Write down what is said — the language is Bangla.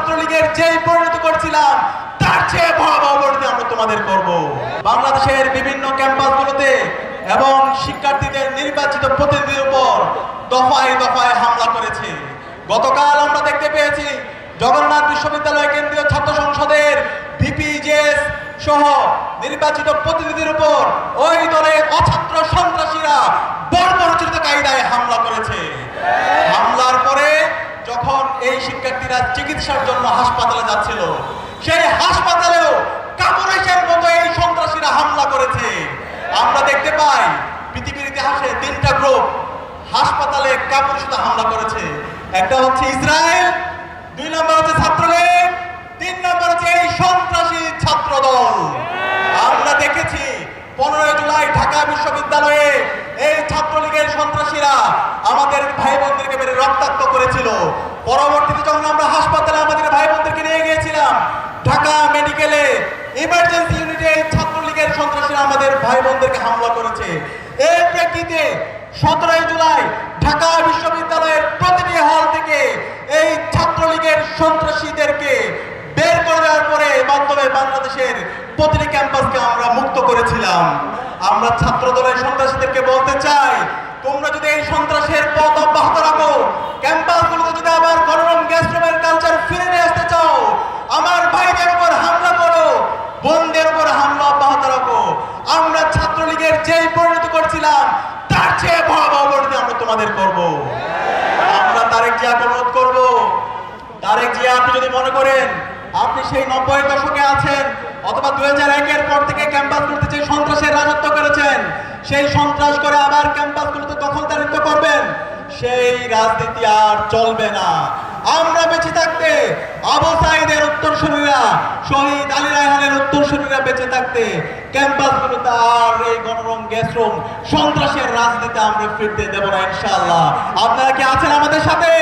ছাত্রলীগের যেই পরিণতি করছিলাম তার চেয়ে ভয়াবহ পরিণতি আমরা তোমাদের করব। বাংলাদেশের বিভিন্ন ক্যাম্পাসগুলোতে এবং শিক্ষার্থীদের নির্বাচিত প্রতিনিধির উপর দফায় দফায় হামলা করেছে। গতকাল আমরা দেখতে পেয়েছি জগন্নাথ বিশ্ববিদ্যালয় কেন্দ্রীয় ছাত্র সংসদের ভিপিজেএস সহ নির্বাচিত প্রতিনিধির উপর ওই দলের অছাত্র সন্ত্রাসীরা বর্বরোচিত কায়দায় হামলা করেছে। হামলার পরে যখন এই শিক্ষার্থীরা চিকিৎসার জন্য হাসপাতালে যাচ্ছিল, সেই হাসপাতালেও কাপুরুষের মতো এই সন্ত্রাসীরা হামলা করেছে। আমরা দেখতে পাই পৃথিবীর ইতিহাসে 3টা গ্রুপ হাসপাতালে কাপুরুষতা হামলা করেছে। একটা হচ্ছে ইসরায়েল, 2 নম্বর হচ্ছে ছাত্রলীগ, 3 নম্বর হচ্ছে এই সন্ত্রাসী ছাত্র দল। আমরা দেখেছি 15 জুলাই ঢাকা বিশ্ববিদ্যালয়ে এই ছাত্রলীগের সন্ত্রাসীরা আমাদের ভাই বোনদেরকে মেরে রক্তাক্ত করেছিল। পরবর্তীতে যখন আমরা হাসপাতালে আমাদের ভাই বোনদেরকে নিয়ে গিয়েছিলাম, ঢাকা মেডিকেলে ইমার্জেন্সি ইউনিটে এই ছাত্রলীগের সন্ত্রাসীরা আমাদের ভাই বোনদেরকে হামলা করেছে। এর প্রেক্ষিতে 17 জুলাই ঢাকা বিশ্ববিদ্যালয়ের প্রতিটি হল থেকে এই ছাত্রলীগের সন্ত্রাসীদেরকে বের করে দেওয়ার পরে মাধ্যমে বাংলাদেশের প্রতিটি ক্যাম্পাসকে আমরা মুক্ত করেছিলাম। আমরা ছাত্র দলের সন্ত্রাসীদেরকে বলতে চাই, তোমরা যদি এই সন্ত্রাসের পথ অব্যাহত রাখো, ক্যাম্পাসগুলোতে যদি আবার গণরম গ্যাস্ট্রোমের কালচার ফিরে নিয়ে আসতে চাও, আমার ভাইদের উপর হামলা করো, বোনদের উপর হামলা অব্যাহত রাখো। আমরা ছাত্রলীগের যেই পরিণতি করছিলাম তার চেয়ে ভয়াবহ পরিণতি আমরা তোমাদের করব। আমরা তারেক জিয়াকে অনুরোধ করব, তারেক জিয়া, আপনি যদি মনে করেন আপনি সেই 90-এর দশকে আছেন অথবা 2001-এর পর থেকে ক্যাম্পাসগুলোতে যে সন্ত্রাসের রাজত্ব করেছেন, সেই সন্ত্রাস করে আবার ক্যাম্পাসগুলোতে দখলদারিত্ব করবেন, সেই রাজনীতি আর চলবে না। আমরা বেঁচে থাকতে আবু সাঈদের উত্তরসূরিরা, শহীদ আলী রায়হানের উত্তরসূরিরা বেঁচে থাকতে ক্যাম্পাসগুলোতে আর এই গণরম গ্যাসরুম সন্ত্রাসের রাজনীতি আমরা ফিরতে দেব না ইনশাআল্লাহ। আপনারা কি আছেন আমাদের সাথে?